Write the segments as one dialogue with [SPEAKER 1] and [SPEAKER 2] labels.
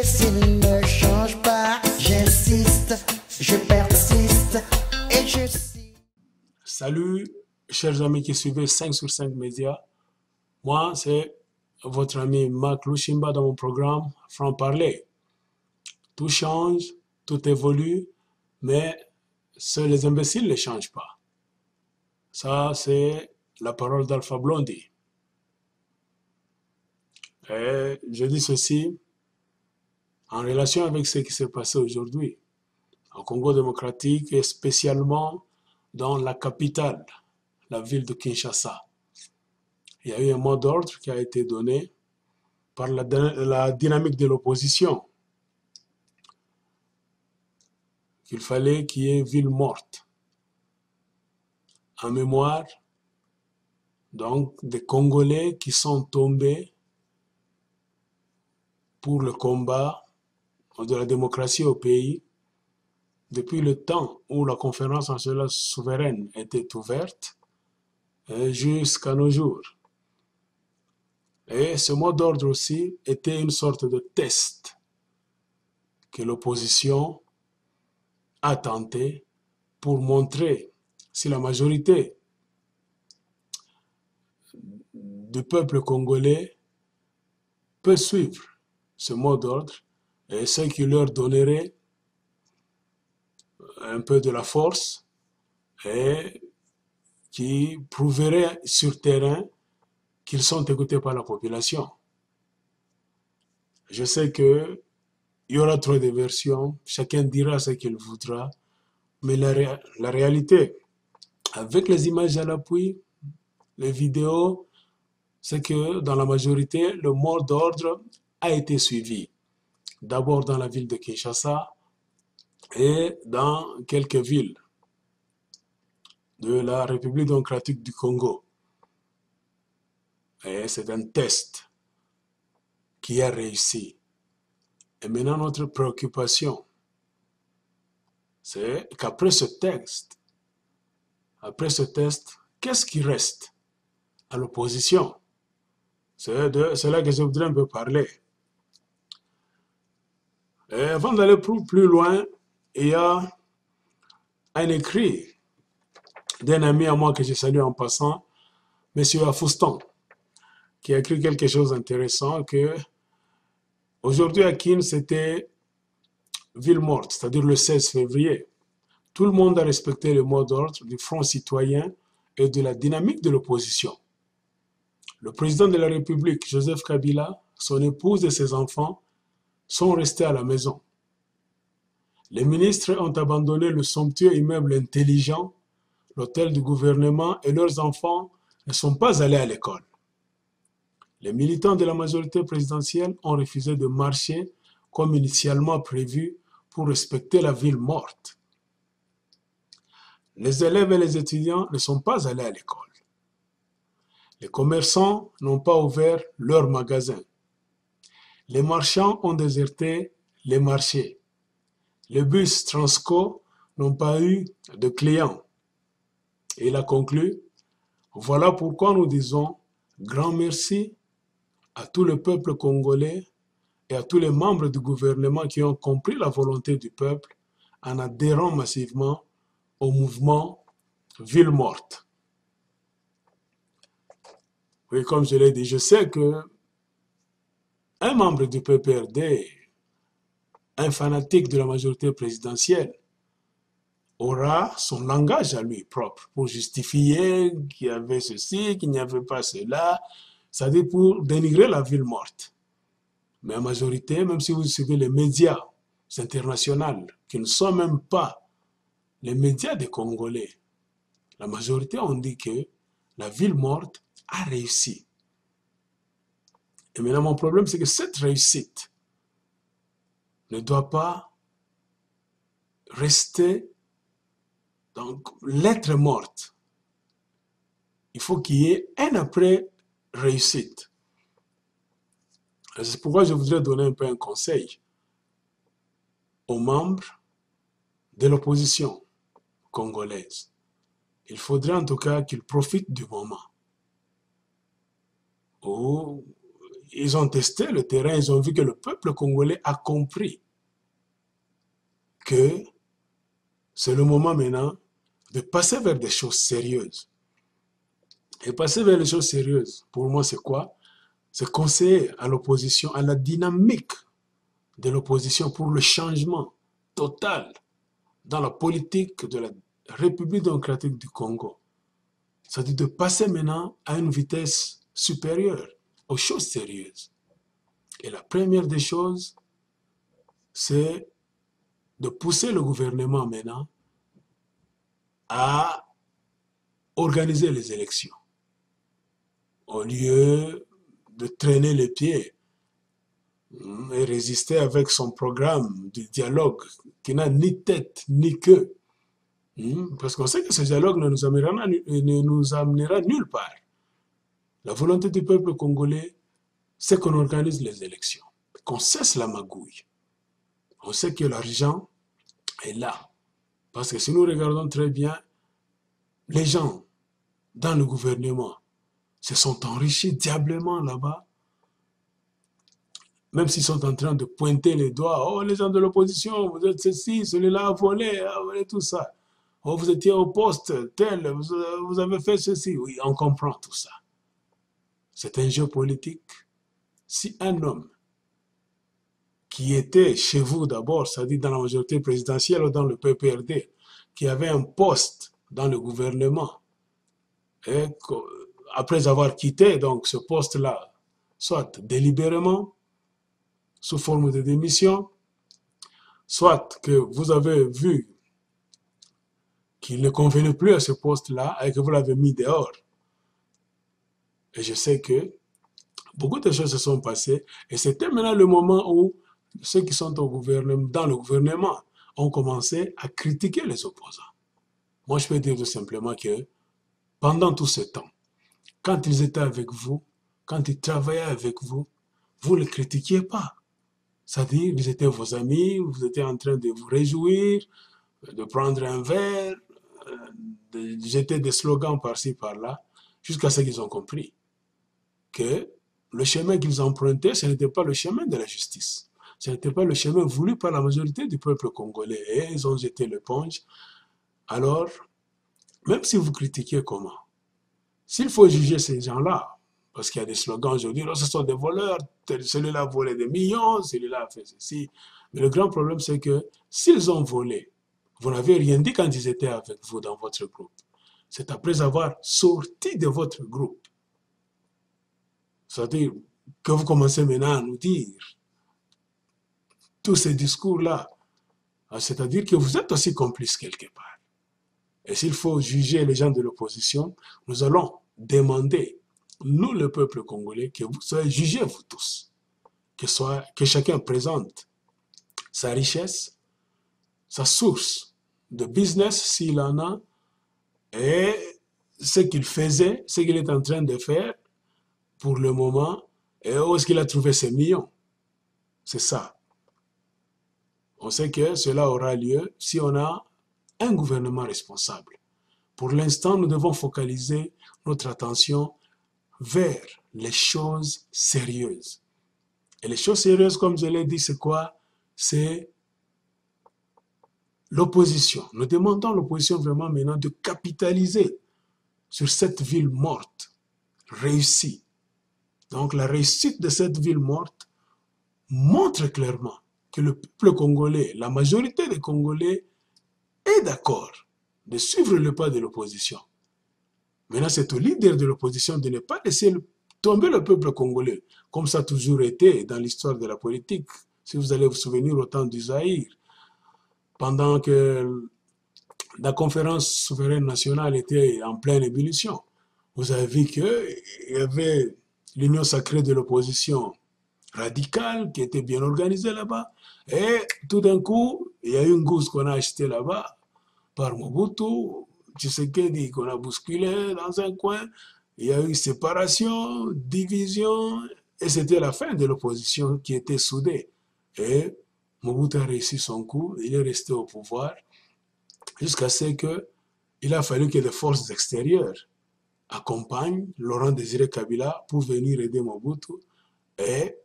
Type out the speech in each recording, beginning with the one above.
[SPEAKER 1] imbéciles ne changent pas. J'insiste, je persiste et je suis.
[SPEAKER 2] Salut, chers amis qui suivez 5 sur 5 médias. Moi, c'est votre ami Marc Lushimba dans mon programme Franc-Parler. Tout change, tout évolue, mais seuls les imbéciles ne changent pas. Ça, c'est la parole d'Alpha Blondy. Et je dis ceci en relation avec ce qui s'est passé aujourd'hui au Congo démocratique et spécialement dans la capitale, la ville de Kinshasa. Il y a eu un mot d'ordre qui a été donné par la dynamique de l'opposition, qu'il fallait qu'il y ait ville morte, en mémoire donc des Congolais qui sont tombés pour le combat de la démocratie au pays depuis le temps où la conférence nationale souveraine était ouverte jusqu'à nos jours. Et ce mot d'ordre aussi était une sorte de test que l'opposition a tenté pour montrer si la majorité du peuple congolais peut suivre ce mot d'ordre et ce qui leur donnerait un peu de la force et qui prouverait sur terrain qu'ils sont écoutés par la population. Je sais qu'il y aura trop de versions, chacun dira ce qu'il voudra, mais la réalité, avec les images à l'appui, les vidéos, c'est que dans la majorité, le mot d'ordre a été suivi. D'abord dans la ville de Kinshasa et dans quelques villes de la République démocratique du Congo. Et c'est un test qui a réussi. Et maintenant, notre préoccupation, c'est qu'après ce test, qu'est-ce qui reste à l'opposition? C'est de cela que je voudrais un peu parler. Et avant d'aller plus loin, il y a un écrit d'un ami à moi que je salue en passant, M. Afoustan, qui a écrit quelque chose d'intéressant que aujourd'hui à Kin, c'était ville morte, c'est-à-dire le 16 février. Tout le monde a respecté le mot d'ordre du Front citoyen et de la dynamique de l'opposition. Le président de la République, Joseph Kabila, son épouse et ses enfants sont restés à la maison. Les ministres ont abandonné le somptueux immeuble intelligent, l'hôtel du gouvernement, et leurs enfants ne sont pas allés à l'école. Les militants de la majorité présidentielle ont refusé de marcher comme initialement prévu pour respecter la ville morte. Les élèves et les étudiants ne sont pas allés à l'école. Les commerçants n'ont pas ouvert leurs magasins. Les marchands ont déserté les marchés. Les bus Transco n'ont pas eu de clients. Et il a conclu, voilà pourquoi nous disons grand merci à tout le peuple congolais et à tous les membres du gouvernement qui ont compris la volonté du peuple en adhérant massivement au mouvement Ville morte. Oui, comme je l'ai dit, je sais que un membre du PPRD, un fanatique de la majorité présidentielle, aura son langage à lui propre pour justifier qu'il y avait ceci, qu'il n'y avait pas cela, c'est-à-dire pour dénigrer la ville morte. Mais en majorité, même si vous suivez les médias internationaux, qui ne sont même pas les médias des Congolais, la majorité ont dit que la ville morte a réussi. Et maintenant, mon problème, c'est que cette réussite ne doit pas rester donc lettre morte. Il faut qu'il y ait un après réussite. C'est pourquoi je voudrais donner un peu un conseil aux membres de l'opposition congolaise. Il faudrait en tout cas qu'ils profitent du moment où ils ont testé le terrain, ils ont vu que le peuple congolais a compris que c'est le moment maintenant de passer vers des choses sérieuses. Et passer vers les choses sérieuses, pour moi, c'est quoi? C'est conseiller à l'opposition, à la dynamique de l'opposition pour le changement total dans la politique de la République démocratique du Congo. C'est-à-dire de passer maintenant à une vitesse supérieure aux choses sérieuses. Et la première des choses, c'est de pousser le gouvernement maintenant à organiser les élections, au lieu de traîner les pieds et résister avec son programme de dialogue qui n'a ni tête ni queue. Parce qu'on sait que ce dialogue ne nous amènera nulle part. La volonté du peuple congolais, c'est qu'on organise les élections, qu'on cesse la magouille. On sait que l'argent est là. Parce que si nous regardons très bien, les gens dans le gouvernement se sont enrichis diablement là-bas, même s'ils sont en train de pointer les doigts. Oh, les gens de l'opposition, vous êtes ceci, celui-là a volé tout ça. Oh, vous étiez au poste tel, vous avez fait ceci. Oui, on comprend tout ça. C'est un jeu politique. Si un homme qui était chez vous d'abord, c'est-à-dire dans la majorité présidentielle ou dans le PPRD, qui avait un poste dans le gouvernement, et après avoir quitté donc ce poste-là, soit délibérément, sous forme de démission, soit que vous avez vu qu'il ne convenait plus à ce poste-là et que vous l'avez mis dehors. Et je sais que beaucoup de choses se sont passées et c'était maintenant le moment où ceux qui sont au gouvernement, dans le gouvernement ont commencé à critiquer les opposants. Moi, je peux dire tout simplement que pendant tout ce temps, quand ils étaient avec vous, quand ils travaillaient avec vous, vous ne les critiquiez pas. C'est-à-dire, ils étaient vos amis, vous étiez en train de vous réjouir, de prendre un verre, de jeter des slogans par-ci, par-là, jusqu'à ce qu'ils ont compris que le chemin qu'ils empruntaient, ce n'était pas le chemin de la justice. Ce n'était pas le chemin voulu par la majorité du peuple congolais. Et ils ont jeté l'éponge. Alors, même si vous critiquez comment, s'il faut juger ces gens-là, parce qu'il y a des slogans aujourd'hui, oh, ce sont des voleurs, celui-là a volé des millions, celui-là a fait ceci. Mais le grand problème, c'est que s'ils ont volé, vous n'avez rien dit quand ils étaient avec vous dans votre groupe. C'est après avoir sorti de votre groupe. C'est-à-dire que vous commencez maintenant à nous dire tous ces discours-là. C'est-à-dire que vous êtes aussi complices quelque part. Et s'il faut juger les gens de l'opposition, nous allons demander, nous le peuple congolais, que vous soyez jugés vous tous. Que chacun présente sa richesse, sa source de business s'il en a, et ce qu'il faisait, ce qu'il est en train de faire pour le moment, et où est-ce qu'il a trouvé ses millions. C'est ça. On sait que cela aura lieu si on a un gouvernement responsable. Pour l'instant, nous devons focaliser notre attention vers les choses sérieuses. Et les choses sérieuses, comme je l'ai dit, c'est quoi? C'est l'opposition. Nous demandons à l'opposition vraiment maintenant de capitaliser sur cette ville morte, réussie. Donc la réussite de cette ville morte montre clairement que le peuple congolais, la majorité des Congolais, est d'accord de suivre le pas de l'opposition. Maintenant, c'est au leader de l'opposition de ne pas laisser tomber le peuple congolais, comme ça a toujours été dans l'histoire de la politique. Si vous allez vous souvenir au temps du Zaïre, pendant que la conférence souveraine nationale était en pleine ébullition, vous avez vu qu'il y avait l'union sacrée de l'opposition radicale qui était bien organisée là-bas. Et tout d'un coup, il y a eu une gousse qu'on a achetée là-bas par Mobutu, Tshisekedi qu'on a bousculé dans un coin. Il y a eu séparation, division, et c'était la fin de l'opposition qui était soudée. Et Mobutu a réussi son coup, il est resté au pouvoir, jusqu'à ce qu'il a fallu que les forces extérieures accompagnent Laurent Désiré Kabila pour venir aider Mobutu. Et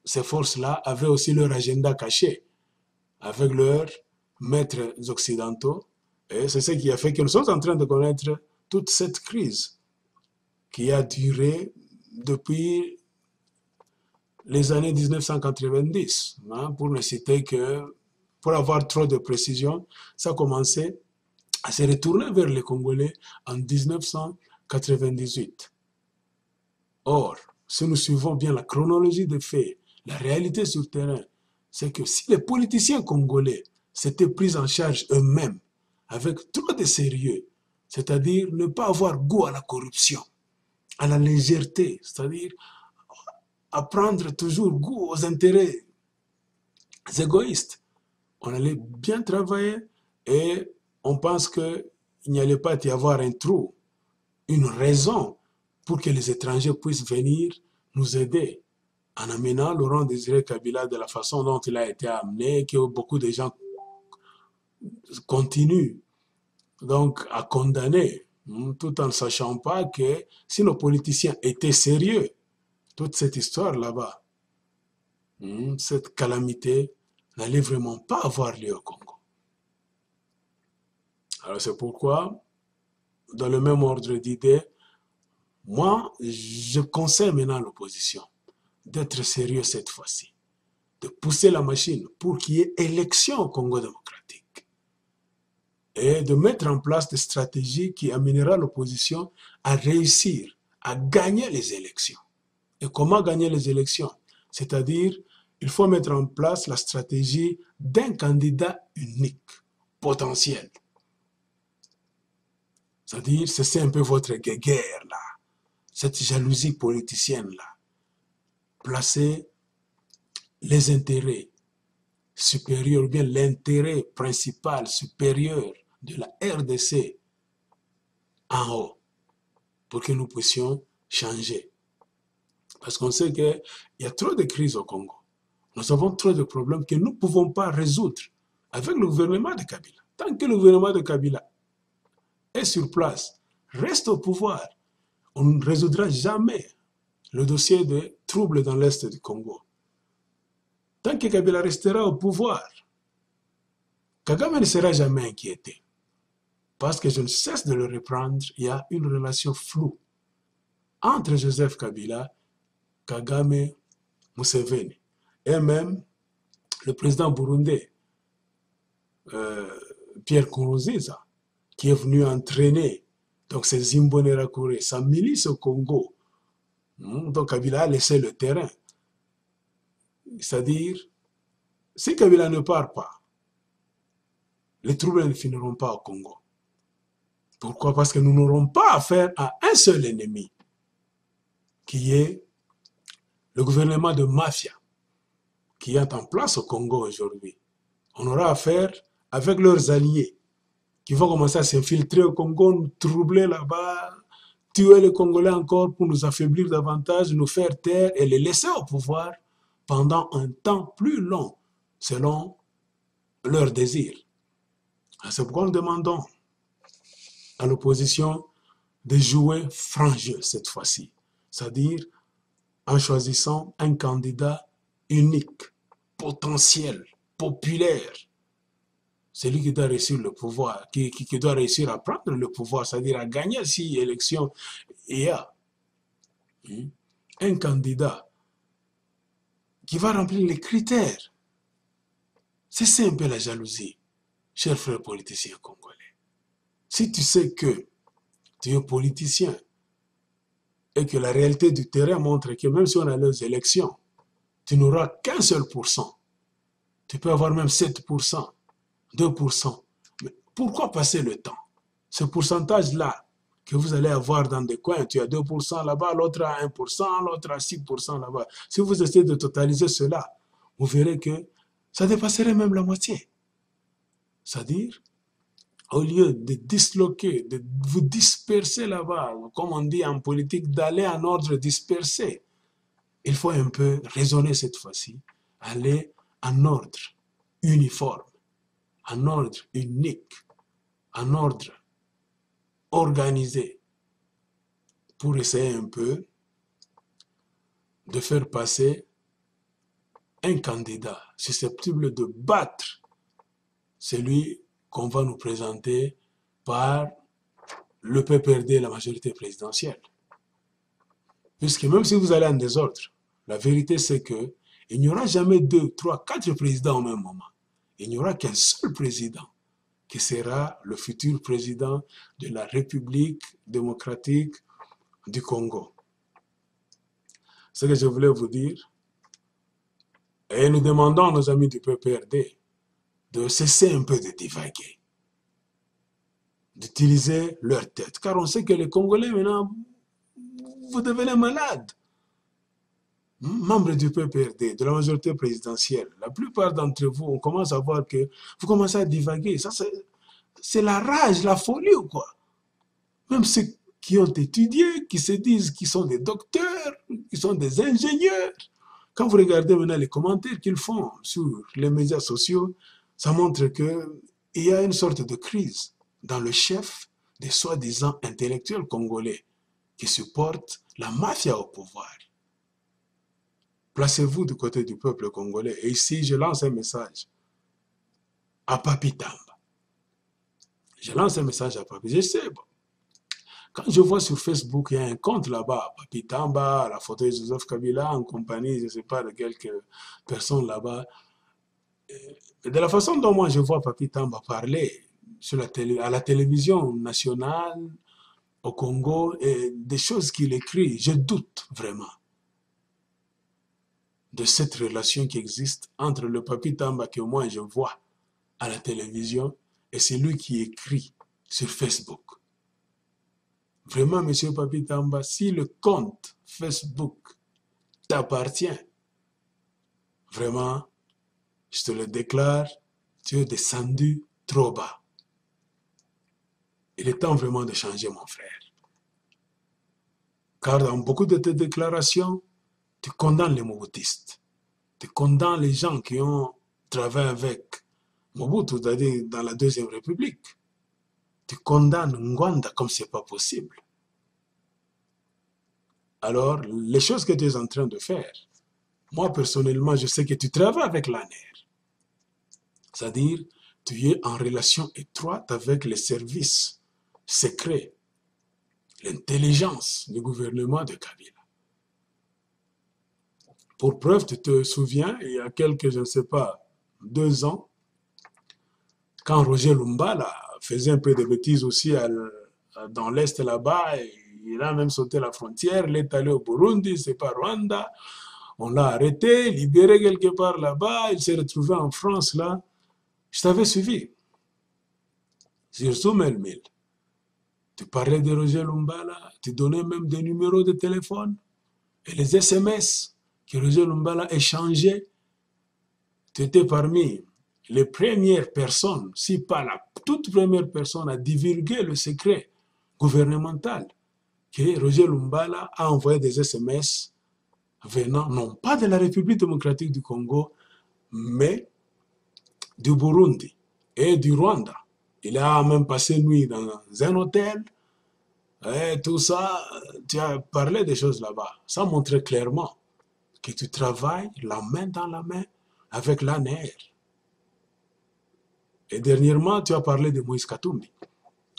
[SPEAKER 2] ces forces-là avaient aussi leur agenda caché avec leurs maîtres occidentaux. Et c'est ce qui a fait que nous sommes en train de connaître toute cette crise qui a duré depuis les années 1990. Hein, pour ne citer que, pour avoir trop de précision, ça a commencé à se retourner vers les Congolais en 1998. Or, si nous suivons bien la chronologie des faits, la réalité sur le terrain, c'est que si les politiciens congolais s'étaient pris en charge eux-mêmes avec trop de sérieux, c'est-à-dire ne pas avoir goût à la corruption, à la légèreté, c'est-à-dire à prendre toujours goût aux intérêts égoïstes, on allait bien travailler et on pense qu'il n'y allait pas y avoir un trou, une raison pour que les étrangers puissent venir nous aider en amenant Laurent Désiré Kabila de la façon dont il a été amené, que beaucoup de gens continuent donc à condamner, tout en ne sachant pas que si nos politiciens étaient sérieux, toute cette histoire là-bas, cette calamité n'allait vraiment pas avoir lieu au Congo. Alors c'est pourquoi, dans le même ordre d'idées, moi, je conseille maintenant à l'opposition d'être sérieux cette fois-ci, de pousser la machine pour qu'il y ait élection au Congo démocratique et de mettre en place des stratégies qui amèneront l'opposition à réussir, à gagner les élections. Et comment gagner les élections? C'est-à-dire, il faut mettre en place la stratégie d'un candidat unique, potentiel. C'est-à-dire, c'est un peu votre guerre là, cette jalousie politicienne-là. Placer les intérêts supérieurs, ou bien l'intérêt principal supérieur de la RDC en haut, pour que nous puissions changer. Parce qu'on sait qu'il y a trop de crises au Congo. Nous avons trop de problèmes que nous ne pouvons pas résoudre avec le gouvernement de Kabila. Tant que le gouvernement de Kabila est sur place, reste au pouvoir, on ne résoudra jamais le dossier des troubles dans l'Est du Congo. Tant que Kabila restera au pouvoir, Kagame ne sera jamais inquiété. Parce que je ne cesse de le reprendre, il y a une relation floue entre Joseph Kabila, Kagame, Museveni, et même le président burundais, Pierre Nkurunziza, qui est venu entraîner donc ces Imbonerakure, sa milice au Congo. Donc Kabila a laissé le terrain. C'est-à-dire, si Kabila ne part pas, les troubles ne finiront pas au Congo. Pourquoi? Parce que nous n'aurons pas affaire à un seul ennemi, qui est le gouvernement de mafia qui est en place au Congo aujourd'hui. On aura affaire avec leurs alliés qui vont commencer à s'infiltrer au Congo, nous troubler là-bas, tuer les Congolais encore pour nous affaiblir davantage, nous faire taire et les laisser au pouvoir pendant un temps plus long, selon leurs désirs. C'est pourquoi nous demandons à l'opposition de jouer franc jeu cette fois-ci, c'est-à-dire en choisissant un candidat unique, potentiel, populaire, celui qui doit réussir le pouvoir, qui doit réussir à prendre le pouvoir, c'est-à-dire à gagner si élection il y a. Un candidat qui va remplir les critères. C'est ça un peu la jalousie, chers frères politiciens congolais. Si tu sais que tu es politicien et que la réalité du terrain montre que même si on a les élections, tu n'auras qu'un seul pourcent. Tu peux avoir même 7%, 2%. Mais pourquoi passer le temps? Ce pourcentage-là que vous allez avoir dans des coins, tu as 2% là-bas, l'autre a 1%, l'autre a 6% là-bas. Si vous essayez de totaliser cela, vous verrez que ça dépasserait même la moitié. C'est-à-dire, au lieu de disloquer, de vous disperser là-bas, comme on dit en politique, d'aller en ordre dispersé, il faut un peu raisonner cette fois-ci, aller en ordre uniforme, en ordre unique, en ordre organisé, pour essayer un peu de faire passer un candidat susceptible de battre celui qu'on va nous présenter par le PPRD, la majorité présidentielle. Puisque même si vous allez en désordre, la vérité c'est que il n'y aura jamais 2, 3, 4 présidents au même moment. Il n'y aura qu'un seul président qui sera le futur président de la République démocratique du Congo. Ce que je voulais vous dire, et nous demandons à nos amis du PPRD de cesser un peu de divaguer, d'utiliser leur tête, car on sait que les Congolais maintenant, vous devenez malades. Membres du PPRD, de la majorité présidentielle, la plupart d'entre vous, on commence à voir que vous commencez à divaguer. Ça, c'est la rage, la folie ou quoi? Même ceux qui ont étudié, qui se disent qu'ils sont des docteurs, qui sont des ingénieurs. Quand vous regardez maintenant les commentaires qu'ils font sur les médias sociaux, ça montre qu'il y a une sorte de crise dans le chef des soi-disant intellectuels congolais qui supportent la mafia au pouvoir. Placez-vous du côté du peuple congolais. Et ici, je lance un message à Papi Tamba. Je lance un message à Papi. Je sais, bon, quand je vois sur Facebook, il y a un compte là-bas, Papi Tamba, la photo de Joseph Kabila en compagnie, je ne sais pas, de quelques personnes là-bas. De la façon dont moi je vois Papi Tamba parler sur à la télévision nationale, au Congo, et des choses qu'il écrit, je doute vraiment de cette relation qui existe entre le Papi Tamba que moi je vois à la télévision et celui qui écrit sur Facebook. Vraiment, monsieur Papi Tamba, si le compte Facebook t'appartient, vraiment, je te le déclare, tu es descendu trop bas. Il est temps vraiment de changer, mon frère. Car dans beaucoup de tes déclarations, tu condamnes les Mobutistes. Tu condamnes les gens qui ont travaillé avec Mobutu, c'est-à-dire dans la Deuxième République. Tu condamnes Ngwanda comme ce n'est pas possible. Alors, les choses que tu es en train de faire, moi personnellement, je sais que tu travailles avec l'ANER. C'est-à-dire, tu es en relation étroite avec les services secrets, l'intelligence du gouvernement de Kabila. Pour preuve, tu te souviens, il y a quelques, je ne sais pas, 2 ans, quand Roger Lumbala faisait un peu de bêtises aussi dans l'Est là-bas, il a même sauté la frontière, il est allé au Burundi, c'est pas Rwanda, on l'a arrêté, libéré quelque part là-bas, il s'est retrouvé en France là. Je t'avais suivi. Sur Soumelmil. Tu parlais de Roger Lumbala, tu donnais même des numéros de téléphone et les SMS que Roger Lumbala échangeait. Tu étais parmi les premières personnes, si pas la toute première personne, à divulguer le secret gouvernemental que Roger Lumbala a envoyé des SMS venant non pas de la République démocratique du Congo, mais du Burundi et du Rwanda. Il a même passé nuit dans un hôtel. Et tout ça, tu as parlé des choses là-bas. Ça montrait clairement que tu travailles la main dans la main avec l'ANR. Et dernièrement, tu as parlé de Moïse Katumbi.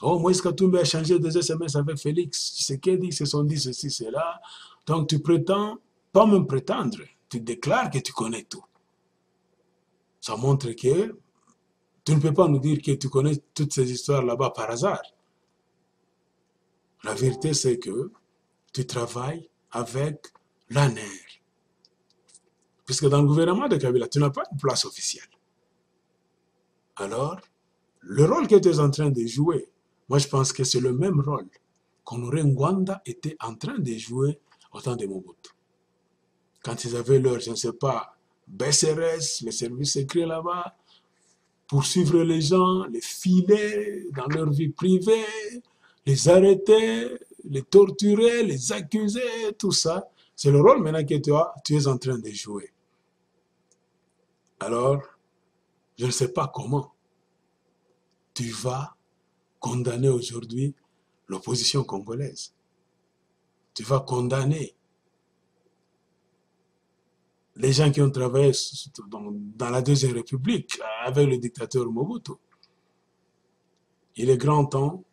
[SPEAKER 2] Oh, Moïse Katumbi a changé des SMS avec Félix. Tu sais qu'ils se sont dit ceci, cela. Donc tu prétends, pas même prétendre, tu déclares que tu connais tout. Ça montre que tu ne peux pas nous dire que tu connais toutes ces histoires là-bas par hasard. La vérité, c'est que tu travailles avec l'ANER. Puisque dans le gouvernement de Kabila, tu n'as pas de place officielle. Alors, le rôle que tu es en train de jouer, moi je pense que c'est le même rôle qu'Honoré Ngwanda était en train de jouer au temps de Mobutu. Quand ils avaient leur, je ne sais pas, BCRS, les services secrets là-bas, poursuivre les gens, les filer dans leur vie privée, les arrêter, les torturer, les accuser, tout ça. C'est le rôle maintenant que tu es en train de jouer. Alors, je ne sais pas comment tu vas condamner aujourd'hui l'opposition congolaise. Tu vas condamner les gens qui ont travaillé dans la Deuxième République avec le dictateur Mobutu. Il est grand temps,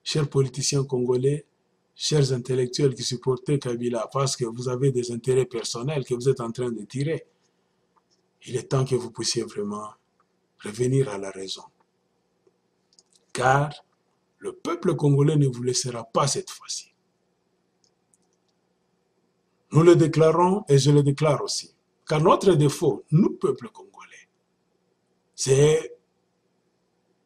[SPEAKER 2] chers politiciens congolais, chers intellectuels qui supportez Kabila, parce que vous avez des intérêts personnels que vous êtes en train de tirer, il est temps que vous puissiez vraiment revenir à la raison. Car le peuple congolais ne vous laissera pas cette fois-ci. Nous le déclarons et je le déclare aussi. Car notre défaut, nous, peuple congolais, c'est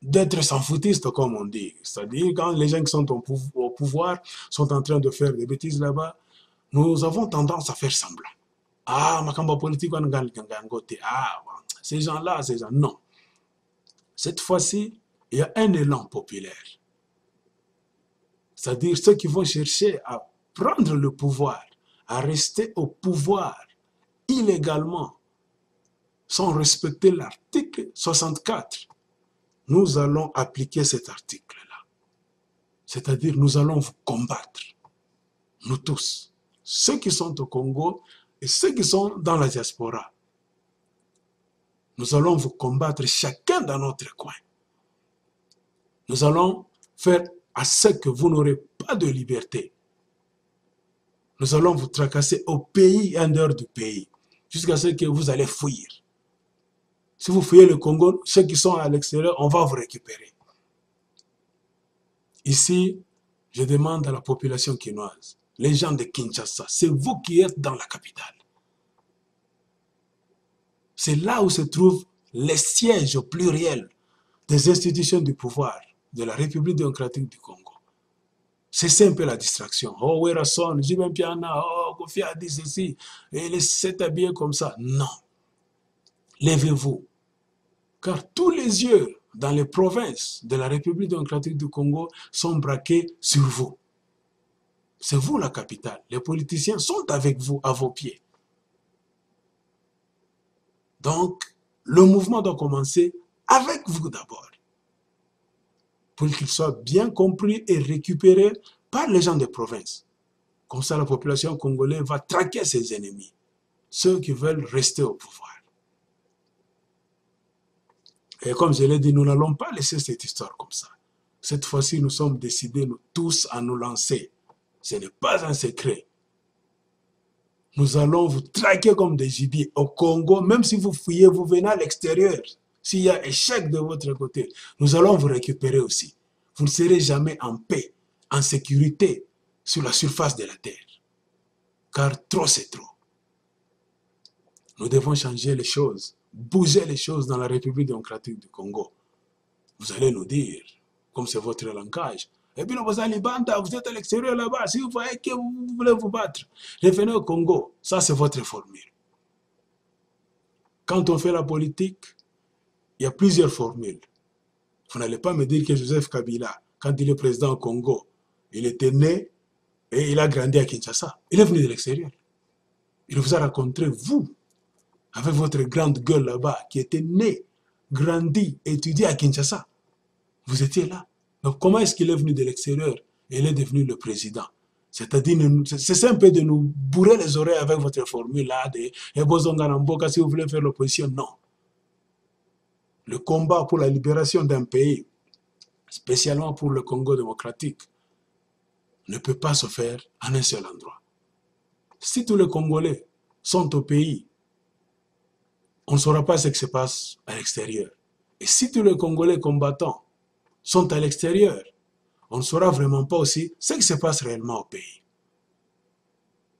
[SPEAKER 2] d'être sans foutiste, comme on dit. C'est-à-dire, quand les gens qui sont au pouvoir sont en train de faire des bêtises là-bas, nous avons tendance à faire semblant. Ah, Makamba politique, ces gens-là, ces gens. Non. Cette fois-ci, il y a un élan populaire. C'est-à-dire ceux qui vont chercher à prendre le pouvoir, à rester au pouvoir illégalement, sans respecter l'article 64. Nous allons appliquer cet article-là. C'est-à-dire, nous allons vous combattre. Nous tous. Ceux qui sont au Congo et ceux qui sont dans la diaspora. Nous allons vous combattre chacun dans notre coin. Nous allons faire à ce que vous n'aurez pas de liberté. Nous allons vous tracasser au pays et en dehors du pays, jusqu'à ce que vous allez fuir. Si vous fuyez le Congo, ceux qui sont à l'extérieur, on va vous récupérer. Ici, je demande à la population quinoise, les gens de Kinshasa, c'est vous qui êtes dans la capitale. C'est là où se trouvent les sièges au pluriel des institutions du pouvoir de la République démocratique du Congo. C'est un peu la distraction. Oh, Werason, Jibin Piana, oh, Kofi a dit ceci, et il s'est habillé comme ça. Non. Levez-vous. Car tous les yeux dans les provinces de la République démocratique du Congo sont braqués sur vous. C'est vous la capitale. Les politiciens sont avec vous, à vos pieds. Donc, le mouvement doit commencer avec vous d'abord, pour qu'il soit bien compris et récupéré par les gens des provinces. Comme ça, la population congolaise va traquer ses ennemis, ceux qui veulent rester au pouvoir. Et comme je l'ai dit, nous n'allons pas laisser cette histoire comme ça. Cette fois-ci, nous sommes décidés, nous tous, à nous lancer. Ce n'est pas un secret. Nous allons vous traquer comme des gibiers au Congo, même si vous fuyez, vous venez à l'extérieur. S'il y a échec de votre côté, nous allons vous récupérer aussi. Vous ne serez jamais en paix, en sécurité sur la surface de la terre. Car trop, c'est trop. Nous devons changer les choses, bouger les choses dans la République démocratique du Congo. Vous allez nous dire, comme c'est votre langage, et puis vous allez banda, vous êtes à l'extérieur là-bas, si vous voyez que vous voulez vous battre, revenez au Congo. Ça, c'est votre formule. Quand on fait la politique, il y a plusieurs formules. Vous n'allez pas me dire que Joseph Kabila, quand il est président au Congo, il était né et il a grandi à Kinshasa. Il est venu de l'extérieur. Il vous a rencontré, vous, avec votre grande gueule là-bas, qui était né, grandi, étudié à Kinshasa. Vous étiez là. Donc comment est-ce qu'il est venu de l'extérieur et il est devenu le président? C'est-à-dire, c'est un peu de nous bourrer les oreilles avec votre formule là, de Ebozongaramboka, si vous voulez faire l'opposition. Non. Le combat pour la libération d'un pays, spécialement pour le Congo démocratique, ne peut pas se faire en un seul endroit. Si tous les Congolais sont au pays, on ne saura pas ce qui se passe à l'extérieur. Et si tous les Congolais combattants sont à l'extérieur, on ne saura vraiment pas aussi ce qui se passe réellement au pays.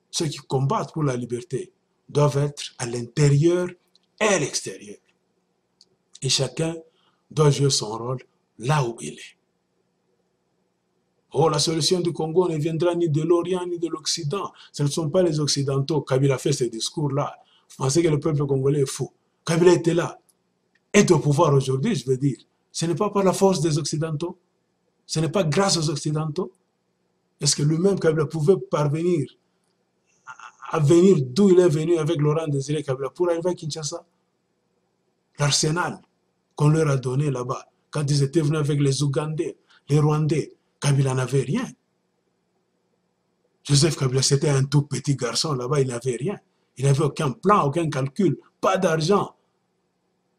[SPEAKER 2] Ceux qui combattent pour la liberté doivent être à l'intérieur et à l'extérieur. Et chacun doit jouer son rôle là où il est. Oh, la solution du Congo ne viendra ni de l'Orient ni de l'Occident. Ce ne sont pas les Occidentaux. Kabila fait ce discours-là. Vous pensez que le peuple congolais est fou. Kabila était là. Est au pouvoir aujourd'hui, je veux dire. Ce n'est pas par la force des Occidentaux. Ce n'est pas grâce aux Occidentaux. Est-ce que lui-même, Kabila, pouvait parvenir à venir d'où il est venu avec Laurent Désiré Kabila pour arriver à Kinshasa? L'arsenal qu'on leur a donné là-bas, quand ils étaient venus avec les Ougandais, les Rwandais, Kabila n'avait rien. Joseph Kabila, c'était un tout petit garçon là-bas, il n'avait rien. Il n'y avait aucun plan, aucun calcul, pas d'argent.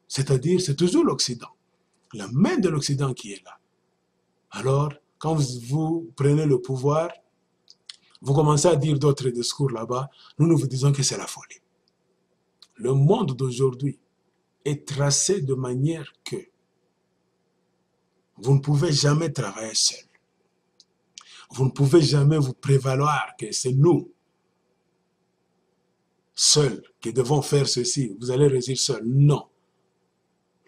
[SPEAKER 2] C'est-à-dire, c'est toujours l'Occident, la main de l'Occident qui est là. Alors, quand vous prenez le pouvoir, vous commencez à dire d'autres discours là-bas, nous vous disons que c'est la folie. Le monde d'aujourd'hui est tracé de manière que vous ne pouvez jamais travailler seul. Vous ne pouvez jamais vous prévaloir que c'est nous, seuls, qui devons faire ceci. Vous allez réussir seul. Non.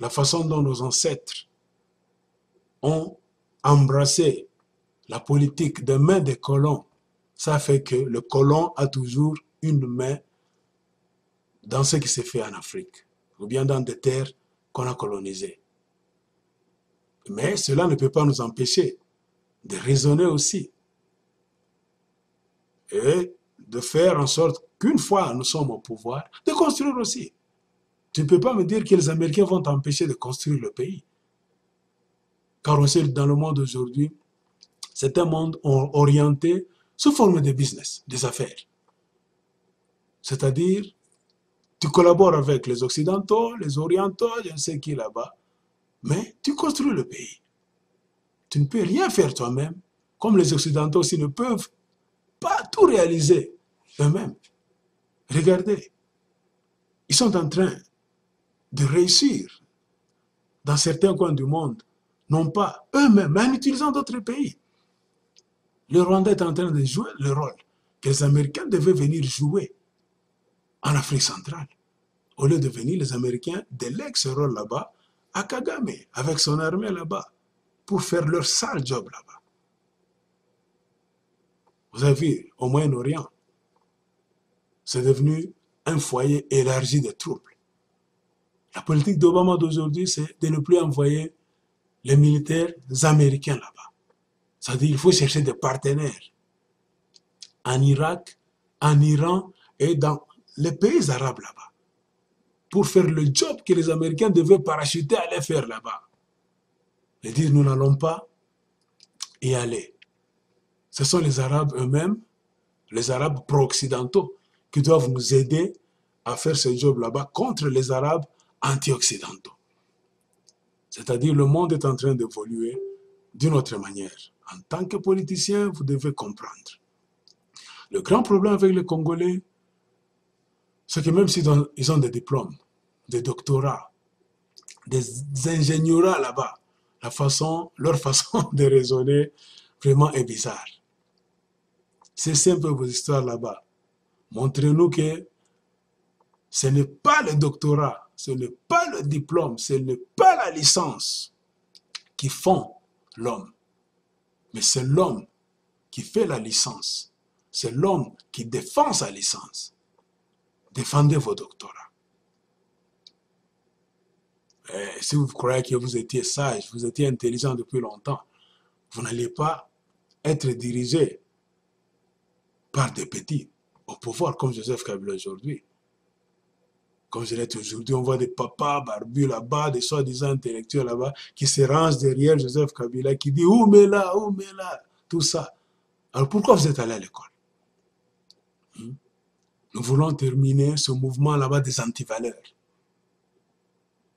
[SPEAKER 2] La façon dont nos ancêtres ont embrassé la politique de main des colons, ça fait que le colon a toujours une main dans ce qui s'est fait en Afrique, ou bien dans des terres qu'on a colonisées. Mais cela ne peut pas nous empêcher de raisonner aussi et de faire en sorte qu'une fois nous sommes au pouvoir, de construire aussi. Tu ne peux pas me dire que les Américains vont t'empêcher de construire le pays. Car on sait que dans le monde aujourd'hui, c'est un monde orienté sous forme de business, des affaires. C'est-à-dire, tu collabores avec les Occidentaux, les Orientaux, je ne sais qui là-bas, mais tu construis le pays. Tu ne peux rien faire toi-même, comme les Occidentaux aussi ne peuvent pas tout réaliser eux-mêmes. Regardez, ils sont en train de réussir dans certains coins du monde, non pas eux-mêmes, mais en utilisant d'autres pays. Le Rwanda est en train de jouer le rôle que les Américains devaient venir jouer en Afrique centrale. Au lieu de venir, les Américains délèguent ce rôle là-bas à Kagame, avec son armée là-bas, pour faire leur sale job là-bas. Vous avez vu, au Moyen-Orient, c'est devenu un foyer élargi de troubles. La politique d'Obama d'aujourd'hui, c'est de ne plus envoyer les militaires américains là-bas. C'est-à-dire qu'il faut chercher des partenaires en Irak, en Iran et dans les pays arabes là-bas pour faire le job que les Américains devaient parachuter aller faire là-bas. Et dire nous n'allons pas y aller. Ce sont les Arabes eux-mêmes, les Arabes pro-occidentaux, qui doivent nous aider à faire ce job là-bas contre les Arabes anti-occidentaux. C'est-à-dire le monde est en train d'évoluer d'une autre manière. En tant que politicien, vous devez comprendre. Le grand problème avec les Congolais, c'est que même s'ils ont des diplômes, des doctorats, des ingénieurats là-bas, leur façon de raisonner vraiment est bizarre. C'est simple vos histoires là-bas. Montrez-nous que ce n'est pas le doctorat, ce n'est pas le diplôme, ce n'est pas la licence qui font l'homme. Mais c'est l'homme qui fait la licence. C'est l'homme qui défend sa licence. Défendez vos doctorats. Et si vous croyez que vous étiez sage, vous étiez intelligent depuis longtemps, vous n'allez pas être dirigé par des petits au pouvoir comme Joseph Kabila aujourd'hui. Comme je l'ai toujours dit, on voit des papas barbus là-bas, des soi-disant intellectuels là-bas, qui se rangent derrière Joseph Kabila, qui dit « Oumela, Oumela », tout ça. Alors pourquoi vous êtes allé à l'école? Nous voulons terminer ce mouvement là-bas des antivaleurs,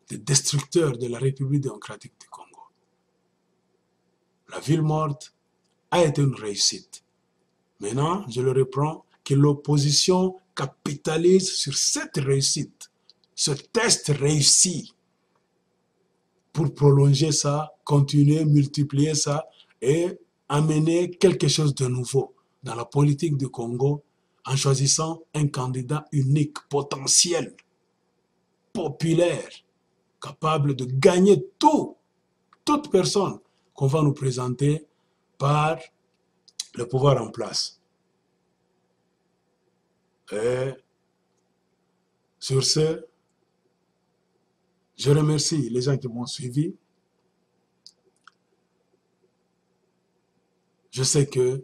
[SPEAKER 2] des destructeurs de la République démocratique du Congo. La ville morte a été une réussite. Maintenant, je le reprends, que l'opposition capitalise sur cette réussite, ce test réussi, pour prolonger ça, continuer, multiplier ça et amener quelque chose de nouveau dans la politique du Congo en choisissant un candidat unique, potentiel, populaire, capable de gagner toute personne qu'on va nous présenter par le pouvoir en place. Et sur ce, je remercie les gens qui m'ont suivi. Je sais que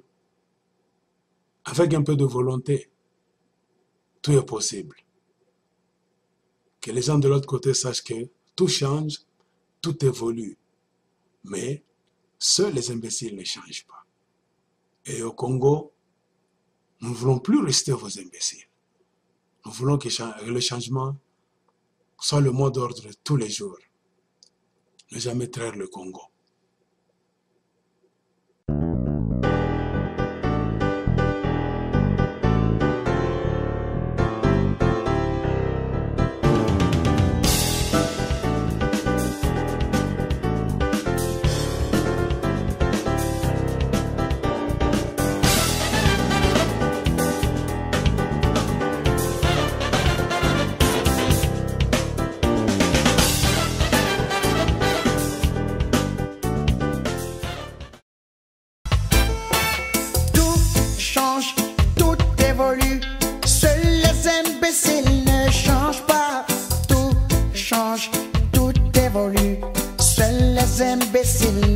[SPEAKER 2] avec un peu de volonté, tout est possible. Que les gens de l'autre côté sachent que tout change, tout évolue. Mais seuls les imbéciles ne changent pas. Et au Congo, nous ne voulons plus rester vos imbéciles. Nous voulons que le changement soit le mot d'ordre de tous les jours. Ne jamais traire le Congo.
[SPEAKER 1] Tout évolue, seuls les imbéciles ne changent pas. Tout change, tout évolue, seuls les imbéciles